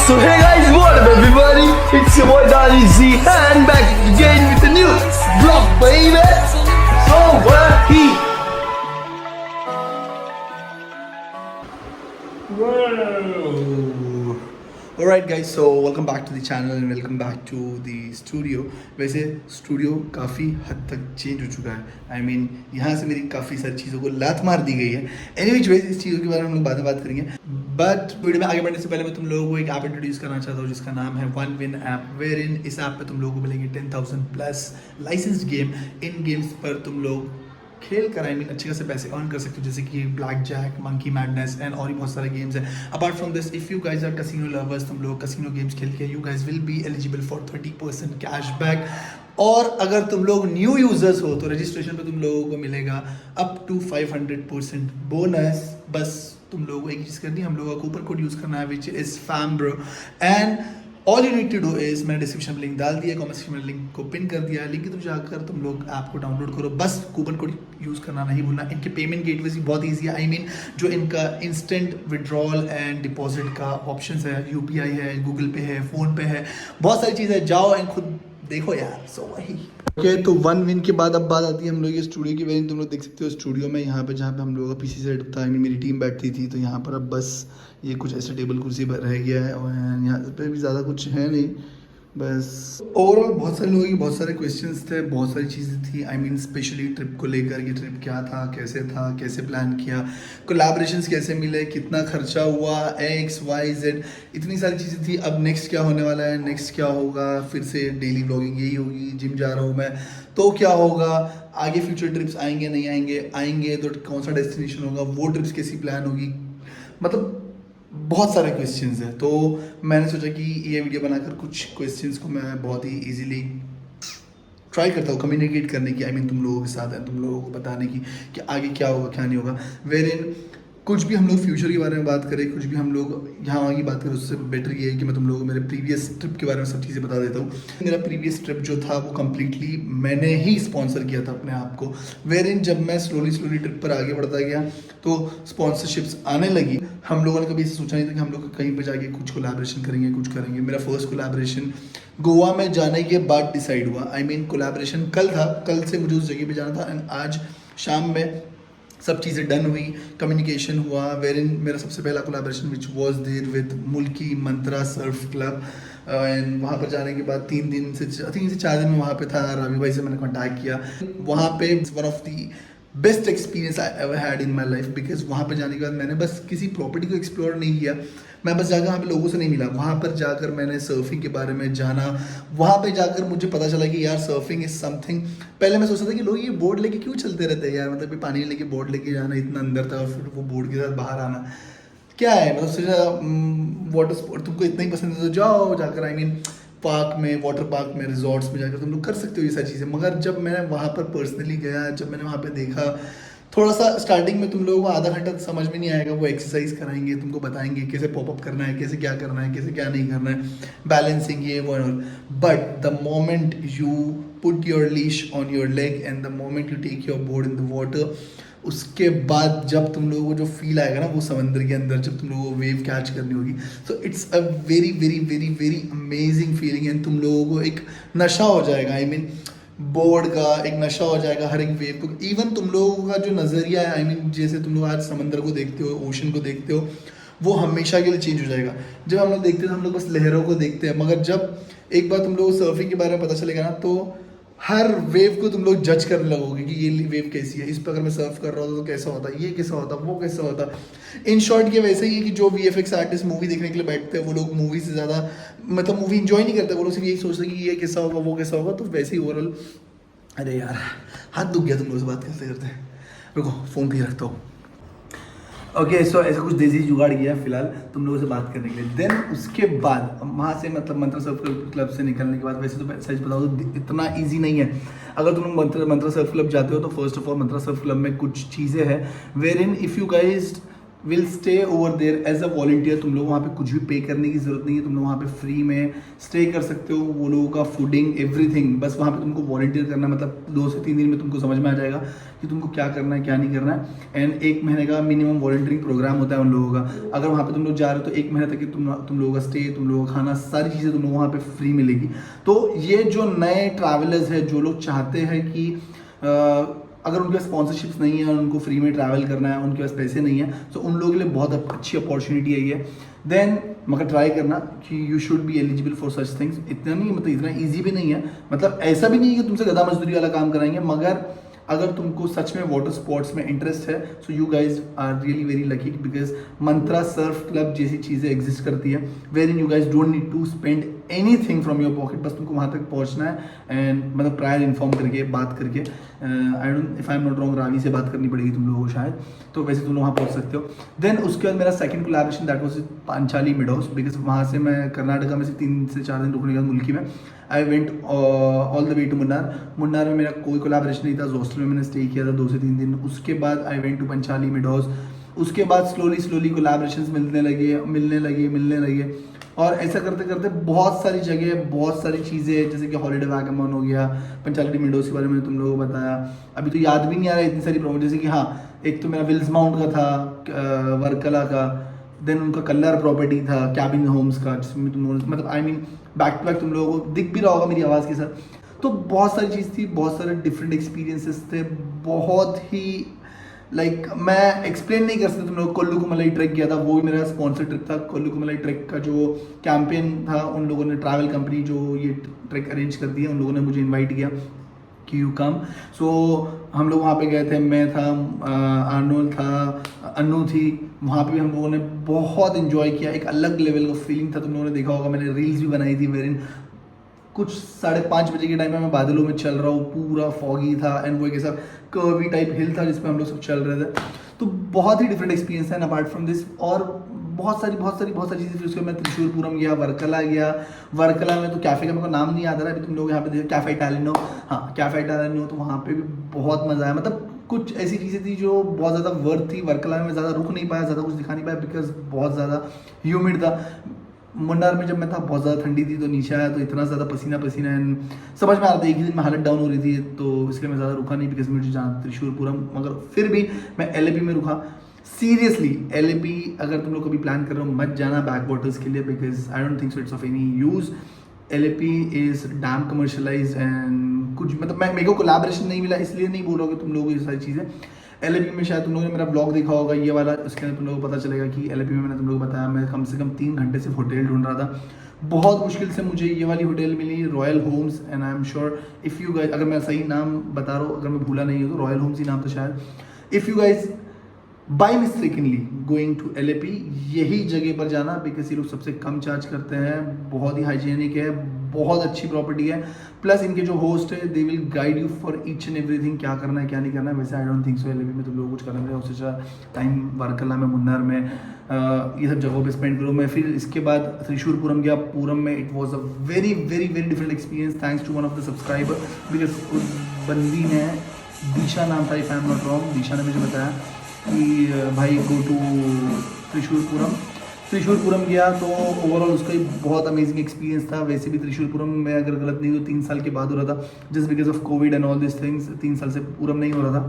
So hey guys, what up everybody? It's your boy Dali Z and back again with a new vlog, baby. So he. Alright guys, so welcome back to the channel and welcome back to the studio. वैसे studio काफ़ी हद तक change हो चुका है. I mean यहाँ से मेरी काफ़ी सारी चीज़ों को लात मार दी गई है. Anyways, इस चीज़ों के बारे में हम लोग बाद में बात करेंगे. बट वीडियो में आगे बढ़ने से पहले मैं तुम लोगों को एक ऐप इंट्रोड्यूस करना चाहता हूँ जिसका नाम है वन विन ऐप. वेयर इन इस ऐप पे तुम लोगों को मिलेंगे 10,000 प्लस लाइसेंस्ड गेम. इन गेम्स पर तुम लोग खेल कर अच्छे खासे पैसे अर्न कर सकते हो, जैसे कि blackjack, monkey madness and और भी बहुत सारे गेम्स हैं. Apart from this, if you guys are casino lovers, तुम लोग कसिनो गेम्स खेल के you guys will be eligible for 30% cashback. और अगर तुम लोग न्यू यूजर्स हो तो रजिस्ट्रेशन पे तुम लोगों को मिलेगा अप टू 500% बोनस. बस तुम लोगों को एक चीज़ करनी है, हम लोगों का कूपन कोड यूज़ करना है which is fambro. And all you need to do is, मैंने डिस्क्रिप्शन में लिंक डाल दिया, कमेंट सेक्शन में लिंक को पिन कर दिया है. लिंक तो जाकर तुम लोग ऐप को डाउनलोड करो, बस कूपन कोड यूज़ करना नहीं भूलना. इनके पेमेंट गेटवेज भी बहुत ईजी है. आई मीन जो इनका इंस्टेंट विड्रॉल एंड डिपॉजिट का ऑप्शन है, UPI है, गूगल पे है, फ़ोन पे है, बहुत सारी चीज़ें. जाओ एंड खुद देखो यार. सो वही ओके. तो वन विन के बाद अब बात आती है हम लोग ये स्टूडियो की. वजह तुम लोग देख सकते हो स्टूडियो में यहाँ पे जहाँ पे हम लोगों का PC सेटअप था, मेरी टीम बैठती थी, तो यहाँ पर अब बस ये कुछ ऐसे टेबल कुर्सी रह गया है और यहाँ पे भी ज़्यादा कुछ है नहीं. बस ओवरऑल बहुत सारे लोगों की बहुत सारे क्वेश्चंस थे, बहुत सारी चीज़ें थी. आई मीन स्पेशली ट्रिप को लेकर कि ट्रिप क्या था, कैसे प्लान किया, कोलैबोरेशंस कैसे मिले, कितना खर्चा हुआ, XYZ, इतनी सारी चीज़ें थी. अब नेक्स्ट क्या होने वाला है, नेक्स्ट क्या होगा, फिर से डेली ब्लॉगिंग यही होगी. जिम जा रहा हूँ मैं तो क्या होगा, आगे फ्यूचर ट्रिप्स आएंगे नहीं आएंगे तो कौन सा डेस्टिनेशन होगा, वो ट्रिप्स कैसी प्लान होगी, मतलब बहुत सारे क्वेश्चंस हैं. तो मैंने सोचा कि ये वीडियो बनाकर कुछ क्वेश्चंस को मैं बहुत ही इजीली ट्राई करता हूँ कम्युनिकेट करने की. आई मीन तुम लोगों के साथ है, तुम लोगों को बताने की कि आगे क्या होगा क्या नहीं होगा. वेर इन कुछ भी हम लोग फ्यूचर के बारे में बात करें, कुछ भी हम लोग यहाँ वहाँ की बात करें, उससे बेटर ये है कि मैं तुम लोगों को मेरे प्रीवियस ट्रिप के बारे में सब चीज़ें बता देता हूँ. मेरा प्रीवियस ट्रिप जो था वो कम्प्लीटली मैंने ही स्पॉन्सर किया था अपने आप को. वेर इन जब मैं स्लोली ट्रिप पर आगे बढ़ता गया तो स्पॉन्सरशिप्स आने लगी. हम लोगों ने कभी ऐसे सोचा नहीं था कि हम लोग कहीं पर जाके कुछ कोलैबोरेशन करेंगे, कुछ करेंगे. मेरा फर्स्ट कोलैबोरेशन गोवा में जाने के बाद डिसाइड हुआ. आई मीन कोलैबोरेशन कल था, कल से मुझे उस जगह पे जाना था एंड आज शाम में सब चीज़ें डन हुई, कम्युनिकेशन हुआ. वेर इन मेरा सबसे पहला collaboration which was there with Mulki Mantra Surf club. And वहाँ पर जाने के बाद 3 से 4 दिन में वहाँ पे था. रावी भाई से मैंने कॉन्टैक्ट किया. वहाँ पे one of the best experience I ever had in my life, because वहाँ पर जाने के बाद मैंने बस किसी प्रॉपर्टी को एक्सप्लोर नहीं किया, मैं बस जाकर वहाँ पे लोगों से नहीं मिला. वहाँ पर जाकर मैंने सर्फिंग के बारे में जाना. वहाँ पे जाकर मुझे पता चला कि यार सर्फिंग इज़ समथिंग. पहले मैं सोचता था कि लोग ये बोर्ड लेके क्यों चलते रहते हैं यार, मतलब ये पानी लेके बोर्ड लेके जाना इतना अंदर था और फिर वो बोर्ड के साथ बाहर आना क्या है, मतलब सोचा वाटर स्पोर्ट तुमको इतना ही पसंद है तो जाओ जाकर. आई मीन पार्क में, वाटर पार्क में, रिजॉर्ट्स में जाकर तुम लोग कर सकते हो ये सारी चीज़ें. मगर जब मैं वहाँ पर पर्सनली गया, जब मैंने वहाँ पर देखा, थोड़ा सा स्टार्टिंग में तुम लोगों को आधा घंटा समझ में नहीं आएगा. वो एक्सरसाइज कराएंगे, तुमको बताएंगे कैसे पॉपअप करना है, कैसे क्या करना है, कैसे क्या नहीं करना है, बैलेंसिंग ये वो and. But the moment you put your leash on your leg and the moment you take your board in the water, उसके बाद जब तुम लोगों को जो फील आएगा ना वो समंदर के अंदर, जब तुम लोगों को वेव कैच करनी होगी, तो it's a very very very very amazing feeling. And तुम लोगों को एक नशा हो जाएगा. आई मीन बोर्ड का एक नशा हो जाएगा, हर एक वेव को. इवन तुम लोगों का जो नज़रिया है, आई मीन जैसे तुम लोग आज समंदर को देखते हो, ओशन को देखते हो, वो हमेशा के लिए चेंज हो जाएगा. जब हम लोग देखते हैं तो हम लोग बस लहरों को देखते हैं, मगर जब एक बार तुम लोगों को सर्फिंग के बारे में पता चलेगा ना तो हर वेव को तुम लोग जज करने लगोगे कि ये वेव कैसी है, इस पर अगर मैं सर्फ कर रहा होता तो कैसा होता, ये कैसा होता, वो कैसा होता. इन शॉर्ट ये वैसे ही है कि जो VFX आर्टिस्ट मूवी देखने के लिए बैठते हैं वो लोग मूवी से ज़्यादा मतलब मूवी इंजॉय नहीं करते. वो लोग सिर्फ यही सोचते हैं कि ये कैसा होगा, वो कैसा होगा. तो वैसे ही ओवरऑल. अरे यार हाथ दुख गया तुम लोगों से बात करते करते. रुको फ़ोन भी रखता हूँ. ओके सो ऐसा कुछ देसी जुगाड़ किया फिलहाल तुम लोगों से बात करने के लिए. देन उसके बाद वहाँ से मतलब मंत्रा सर्फ क्लब से निकलने के बाद, वैसे तो सच बताओ तो इतना इजी नहीं है. अगर तुम मंत्रा सर्फ क्लब जाते हो तो first of all Mantra Surf Club में कुछ चीज़ें हैं wherein if you guys will stay over there as a volunteer. तुम लोग वहाँ पे कुछ भी पे करने की ज़रूरत नहीं है, तुम लोग वहाँ पे फ्री में स्टे कर सकते हो। वो लोगों का फूडिंग एवरीथिंग, बस वहाँ पे तुमको वॉलंटियर करना है। मतलब 2 से 3 दिन में तुमको समझ में आ जाएगा कि तुमको क्या करना है क्या नहीं करना है। एंड 1 महीने का मिनिमम वॉलंटियरिंग प्रोग्राम होता है उन लोगों का। अगर वहाँ पे तुम लोग जा रहे हो तो 1 महीने तक तुम लोगों का स्टे, तुम लोगों का खाना, सारी चीज़ें तुम लोग वहाँ पे फ्री मिलेगी। तो ये जो नए ट्रैवलर्स है, जो लोग चाहते हैं कि अगर उनके पास स्पॉन्सरशिप्स नहीं है और उनको फ्री में ट्रैवल करना है, उनके पास पैसे नहीं है, तो उन लोगों के लिए बहुत अच्छी अपॉर्चुनिटी है ये। देन मगर ट्राई करना कि you should be eligible for such things. इतना नहीं, मतलब इतना ईजी भी नहीं है, मतलब ऐसा भी नहीं है कि तुमसे गधा मजदूरी वाला काम कराएंगे, मगर अगर तुमको सच में वाटर स्पोर्ट्स में इंटरेस्ट है, so you guys are really very lucky, because Mantra Surf Club जैसी चीज़ें एग्जिस्ट करती है, wherein you guys don't need to spend anything from your pocket. बस तुमको वहाँ तक पहुँचना है एंड मतलब प्रायर इन्फॉर्म करके, बात करके, I don't, if I am not wrong, Ravi से बात करनी पड़ेगी तुम लोगों को शायद, तो वैसे तुम लोग वहाँ पहुँच सकते हो। देन उसके बाद मेरा second collaboration that was Panchali mid house, because वहाँ से मैं कर्नाटका में से 3 से 4 दिन रुकने का मुल्की में। I went all the way to Munnar. Munnar में मेरा कोई कोलैबोरेशन नहीं था, हॉस्टल में मैंने स्टे किया था 2 से 3 दिन। उसके बाद I went to Panchali Mid House. उसके बाद स्लोली कोलैबोरेशंस मिलने लगे और ऐसा करते करते बहुत सारी जगह, बहुत सारी चीज़ें, जैसे कि हॉलीडे वैगमन हो गया, पंचाली मिड हाउस के बारे में तुम लोगों को बताया। अभी तो याद भी नहीं आ रहा है इतनी सारी प्रॉपर्टी, जैसे कि हाँ, एक तो मेरा विल्स माउंट का था, वर्कला का, देन उनका कल्लर प्रॉपर्टी था, कैबिन होम्स का, जिसमें तुम लोग मतलब I mean back to back तुम लोगों को दिख भी रहा होगा मेरी आवाज़ के साथ। तो बहुत सारी चीज़ थी, बहुत सारे डिफरेंट एक्सपीरियंसेस थे, बहुत ही लाइक मैं एक्सप्लेन नहीं कर सकता। तुम लोग कोल्लू कुमलाई ट्रैक किया था, वो भी मेरा स्पॉन्सर ट्रिप था। कोल्लू कुमलाई ट्रैक का जो कैंपेन था, उन लोगों ने, ट्रैवल कंपनी जो ये ट्रैक अरेंज करती है, उन लोगों ने मुझे इनवाइट किया कि यू कम। सो हम लोग वहाँ पे गए थे, मैं था, आर्नोल था, अनु थी। वहाँ पे हम लोगों ने बहुत इन्जॉय किया, एक अलग लेवल का फीलिंग था। तुम लोगों ने देखा होगा, मैंने रील्स भी बनाई थी वेरिन कुछ 5:30 बजे के टाइम में मैं बादलों में चल रहा हूँ, पूरा फॉगी था एंड वो एक ऐसा कर्वी टाइप हिल था जिस पे हम लोग सब चल रहे थे। तो बहुत ही डिफरेंट एक्सपीरियंस है अपार्ट फ्रॉम दिस, और बहुत सारी चीज़ें। फिर उसके बाद मैं त्रिशूरपुरम गया, वर्कला गया। वर्कला में तो कैफ़े का मेरे को नाम नहीं याद आ रहा है, अभी तुम लोग यहाँ पे देखो, कैफ़े इटालियनो, हाँ कैफ़े इटालियनो, तो वहाँ पे भी बहुत मज़ा आया। मतलब कुछ ऐसी चीज़ें थी जो बहुत ज़्यादा वर्थ थी। वर्कला में मैं ज़्यादा रुक नहीं पाया, ज़्यादा कुछ दिखा नहीं पाया, बिकॉज बहुत ज़्यादा ह्यूमिड था। मुन्नार में जब मैं था बहुत ज़्यादा ठंडी थी, तो नीचे आया तो इतना ज़्यादा पसीना एंड समझ में आ रहा था, एक ही दिन में हालत डाउन हो रही थी, तो इसलिए मैं ज़्यादा रुका नहीं, बिकॉज मुझे जाना त्रिशूरपुरम। मगर फिर भी मैं एलएपी में रुका। सीरियसली एलएपी अगर तुम लोग कभी प्लान कर रहे हो, मत जाना बैक वाटर्स के लिए, because I don't think so it's of any use. LAP is dam commercialise and कुछ मतलब मेरे को कोलैबोरेशन नहीं मिला, इसलिए नहीं बोल रहा हूँ कि तुम लोगों को ये सारी चीज़ें। एलएपी में शायद तुम लोगों ने मेरा ब्लॉग देखा होगा ये वाला, उसके अंदर तुम लोगों को पता चलेगा कि एलएपी में मैंने तुम लोगों को बताया मैं कम से कम 3 घंटे से होटल ढूंढ रहा था। बहुत मुश्किल से मुझे ये वाली होटल मिली, Royal Homes, and I am sure if you guys, अगर मैं सही नाम बता रहा हूँ, अगर मैं भूला नहीं हूँ तो रॉयल होम्स ही नाम था शायद। If you guys by mistakenly going to Alleppey, यही जगह पर जाना, बिकॉज ये लोग सबसे कम चार्ज करते हैं, बहुत ही हाइजीनिक है, बहुत अच्छी प्रॉपर्टी है। प्लस इनके जो होस्ट है, they will guide you for each and everything, क्या करना है क्या नहीं करना है। वैसे I don't think so LAP में तुम लोग कुछ करना है, उससे अच्छा टाइम वर्कला में, मुन्नार में, ये सब जगहों पे स्पेंड करो। मैं फिर इसके बाद त्रिशूरपुरम गया। पूरम में it was a very very very different experience, thanks to one of the subscriber, because उस बंदी ने, दिशा नाम था if I am not wrong, दिशा ने मुझे बताया कि भाई गो टू त्रिशूरपुरम गया। तो ओवरऑल उसका ही बहुत अमेजिंग एक्सपीरियंस था। वैसे भी त्रिशूरपुरम में अगर गलत नहीं तो 3 साल के बाद हो रहा था, just because of Covid and all this things, 3 साल से पूरम नहीं हो रहा था।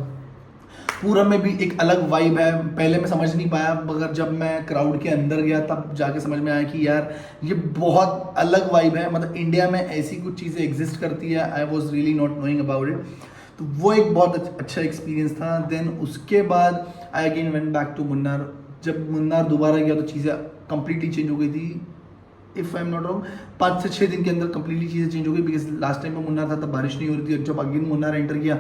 पूरम में भी एक अलग वाइब है, पहले मैं समझ नहीं पाया, मगर जब मैं क्राउड के अंदर गया तब जाके समझ में आया कि यार ये बहुत अलग वाइब है। मतलब इंडिया में ऐसी कुछ चीज़ें एग्जिस्ट करती है, I was really not knowing about it. तो वो एक बहुत अच्छा एक्सपीरियंस था। देन उसके बाद I again went back to Munnar. जब मुन्नार दोबारा गया तो चीज़ें कंप्लीटली चेंज हो गई थी। If I am not wrong 5 से 6 दिन के अंदर कंप्लीटली चीज़ें चेंज हो गई, बिकॉज लास्ट टाइम में मुन्नार था तब बारिश नहीं हो रही थी, और जब अगेन मुन्नार एंटर किया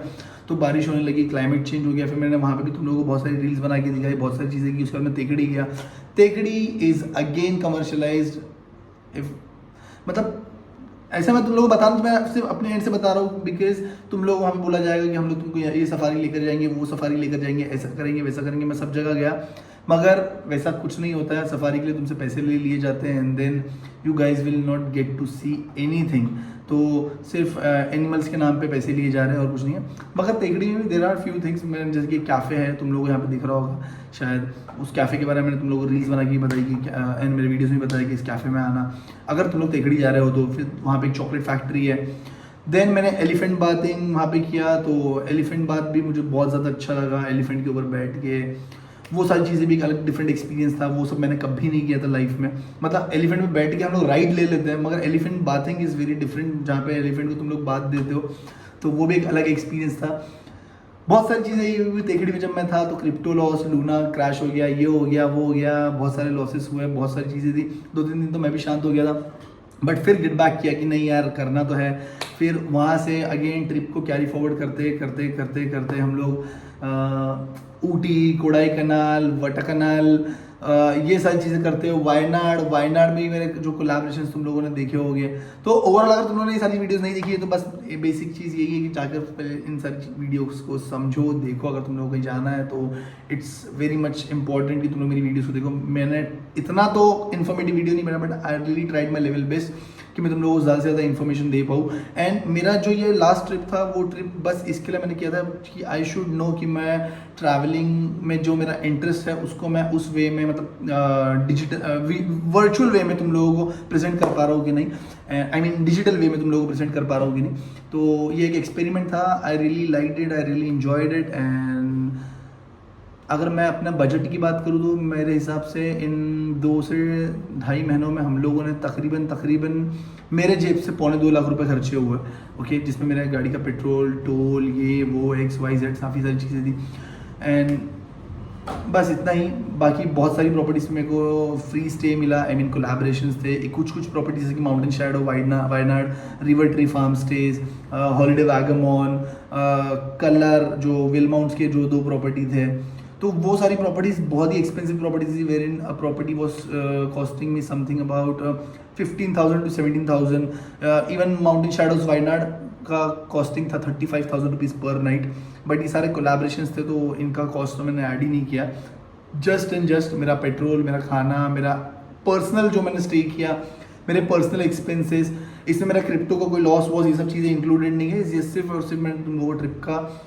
तो बारिश होने लगी, क्लाइमेट चेंज हो गया। फिर मैंने वहाँ पे भी तुम लोगों को बहुत सारी रील्स बना के दिखाई, बहुत सारी चीज़ें की। उसके बाद मैं तेकड़ी गया। तेकड़ी इज़ अगेन कमर्शलाइज्ड, इफ मतलब ऐसा मैं तुम लोगों को बता रहा हूँ, मैं सिर्फ अपने एंड से बता रहा हूँ, बिकॉज तुम लोग वहाँ पे बोला जाएगा कि हम लोग तुमको ये सफारी लेकर जाएंगे, वो सफारी लेकर जाएंगे, ऐसा करेंगे वैसा करेंगे। मैं सब जगह गया, मगर वैसा कुछ नहीं होता है, सफारी के लिए तुमसे पैसे ले लिए जाते हैं and then you guys will not get to see anything. तो सिर्फ एनिमल्स के नाम पे पैसे लिए जा रहे हैं और कुछ नहीं है। मगर तेकड़ी में भी देर आर फ्यू थिंग्स, जैसे कि कैफ़े है, तुम लोग यहाँ पे दिख रहा होगा शायद, उस कैफ़े के बारे में मैंने तुम लोगों को रील्स बना के बताई कि एंड मेरे वीडियोस में बताया कि इस कैफ़े में आना, अगर तुम लोग तेकड़ी जा रहे हो तो फिर वहाँ पे एक चॉकलेट फैक्ट्री है। देन मैंने एलिफेंट बाथिंग वहाँ पे किया, तो एलिफेंट बाथ भी मुझे बहुत ज़्यादा अच्छा लगा, एलिफेंट के ऊपर बैठ के वो सारी चीज़ें भी एक अलग डिफरेंट एक्सपीरियंस था, वो सब मैंने कभी नहीं किया था लाइफ में। मतलब एलिफेंट में बैठ के हम लोग राइड ले लेते हैं, मगर elephant bathing is very different, जहाँ पे एलिफेंट को तुम लोग बाथ देते हो, तो वो भी एक अलग एक्सपीरियंस था। बहुत सारी चीज़ें ये भी तेकड़ी में जब मैं था तो क्रिप्टो लॉस, लूना क्रैश हो गया, ये हो गया, वो हो गया, बहुत सारे लॉसेस हुए, बहुत सारी चीज़ें थी। 2-3 दिन तो मैं भी शांत हो गया था, बट फिर गेट बैक किया कि नहीं यार करना तो है। फिर वहाँ से अगेन ट्रिप को कैरी फॉरवर्ड करते करते करते करते हम लोग ऊटी, कोडाईकनाल, वटकनाल, ये सारी चीज़ें करते हो। वायनाड में ही मेरे जो कोलैबोरेशन तुम लोगों ने देखे होंगे। तो ओवरऑल अगर तुम लोगों ने ये सारी वीडियोस नहीं देखी है तो बस बेसिक चीज़ यही है कि जाकर इन सारी वीडियोस को समझो, देखो। अगर तुम लोगों को कहीं जाना है तो इट्स वेरी मच इंपॉर्टेंट कि तुम लोग मेरी वीडियोस को देखो। मैंने इतना तो इन्फॉर्मेटिव वीडियो नहीं बना, but I really tried my level best कि मैं तुम लोगों को ज़्यादा से ज़्यादा इन्फॉर्मेशन दे पाऊँ। एंड मेरा जो ये लास्ट ट्रिप था वो ट्रिप बस इसके लिए मैंने किया था कि आई शुड नो कि मैं ट्रैवलिंग में जो मेरा इंटरेस्ट है उसको मैं उस वे में, मतलब डिजिटल वर्चुअल वे में तुम लोगों को प्रेजेंट कर पा रहा हूँ कि नहीं, आई मीन डिजिटल वे में तुम लोगों को प्रेजेंट कर पा रहा हूँ कि नहीं। तो ये एक एक्सपेरिमेंट था, I really liked it, I really enjoyed it. And अगर मैं अपना बजट की बात करूँ तो मेरे हिसाब से इन 2 से 2.5 महीनों में हम लोगों ने तकरीबन मेरे जेब से 2.25 लाख रुपए खर्चे हुए, ओके, जिसमें मेरा गाड़ी का पेट्रोल, टोल, ये वो XYZ काफ़ी सारी चीज़ें थी। एंड बस इतना ही। बाकी बहुत सारी प्रॉपर्टीज़ मेरे को फ्री स्टे मिला, आई मीन कोलैबोरेशंस थे। कुछ प्रॉपर्टीज जैसे कि mountain shadow, Wayanad, river tree farm stage, holiday Vagamon, colour, जो विल माउंट्स के जो 2 प्रॉपर्टी थे, तो वो सारी प्रॉपर्टीज़ बहुत ही एक्सपेंसिव प्रॉपर्टीज थी, wherein a property was costing me something about 15,000 to 17,000। Even Mountain Shadows Wayanad का कॉस्टिंग था 35,000 रुपीज़ पर नाइट। बट ये सारे कोलैबोरेशंस थे तो इनका कॉस्ट तो मैंने ऐड ही नहीं किया। जस्ट एंड जस्ट मेरा पेट्रोल, मेरा खाना, मेरा पर्सनल जो मैंने स्टे किया, मेरे पर्सनल एक्सपेंसेस, इसमें मेरा क्रिप्टो का कोई लॉस वॉस ये सब चीज़ें इंक्लूडेड नहीं है। ये सिर्फ और सिर्फ मैंने तुम लोगों को ट्रिप का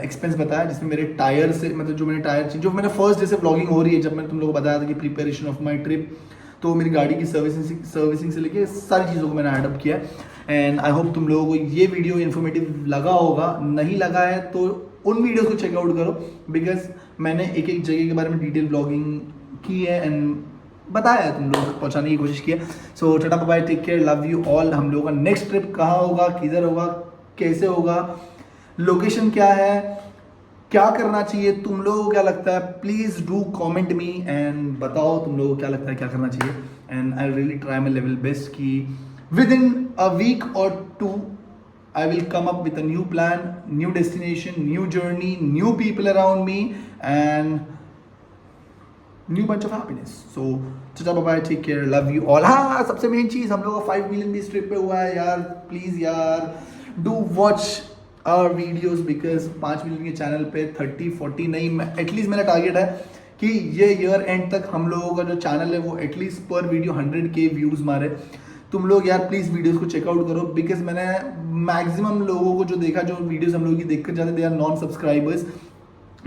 एक्सपेंस बताया, जिसमें मेरे टायर से, मतलब जो मैंने टायर, जो मैंने फर्स्ट जैसे ब्लॉगिंग हो रही है, जब मैंने तुम लोगों को बताया था कि प्रिपरेशन ऑफ माई ट्रिप, तो मेरी गाड़ी की सर्विसिंग से लेके सारी चीज़ों को मैंने एडअप किया। एंड आई होप तुम लोगों को ये वीडियो इन्फॉर्मेटिव लगा होगा। नहीं लगा है तो उन वीडियोस को चेकआउट करो, बिकॉज मैंने एक जगह के बारे में डिटेल ब्लॉगिंग की है एंड बताया है, तुम लोगों तक पहुँचाने की कोशिश की है। So tata bye bye, take care, love you all. हम लोगों का नेक्स्ट ट्रिप कहाँ होगा, किधर होगा, कैसे होगा, लोकेशन क्या है, क्या करना चाहिए, तुम लोगों को क्या लगता है, please do comment me and बताओ तुम लोगों को क्या लगता है क्या करना चाहिए। And I really try my level best कि विद इन अ वीक और 2 I will come up with a new plan, new destination, new journey, new people around me and new bunch of happiness. So tata bye bye, take care, love you all. हाँ, सबसे main चीज़, हम लोग का 5 million भी इस trip पे हुआ है यार। प्लीज़ यार do watch our videos, because 5 million के चैनल पे 30-40 नहीं, एटलीस्ट मेरा टारगेट है कि ये ईयर एंड तक हम लोगों का जो चैनल है वो एटलीस्ट पर वीडियो 100K व्यूज़ मारे। तुम लोग यार प्लीज़ वीडियोस को चेकआउट करो, बिकॉज मैंने मैक्सिमम लोगों को जो देखा, जो वीडियोस हम लोगों की देखकर जाते, दे आर नॉन सब्सक्राइबर्स,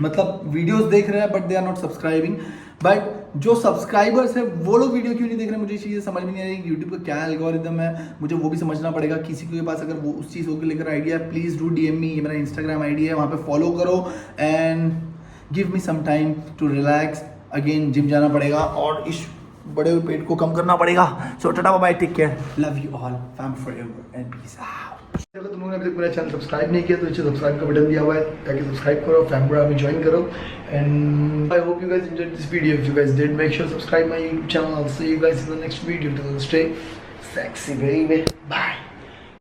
मतलब वीडियोस देख रहे हैं but they are not subscribing. But जो सब्सक्राइबर्स है वो लोग वीडियो क्यों नहीं देख रहे हैं, मुझे चीज़ें समझ में नहीं आ रही। यूट्यूब का क्या एल्गोरिदम है, मुझे वो भी समझना पड़ेगा। किसी के पास अगर वो उस चीज़ को लेकर आइडिया है, प्लीज़ डू DM मी, ये मेरा इंस्टाग्राम ID है, वहाँ पे फॉलो करो and give me some time to relax. Again gym जाना पड़ेगा और इस बड़े हुए पेट को कम करना पड़ेगा। So tata bye bye, take care, love you all, fam forever and peace out. अगर तुम लोगों ने अभी तक मेरा चैनल सब्सक्राइब नहीं किया तो नीचे सब्सक्राइब का बटन दिया हुआ है, ताकि सब्सक्राइब करो, फैम पूरा में ज्वाइन करो। And I hope you guys enjoyed this video. If you guys did, make sure subscribe my YouTube channel. I'll see you guys in the next video. Till then, stay sexy baby, bye.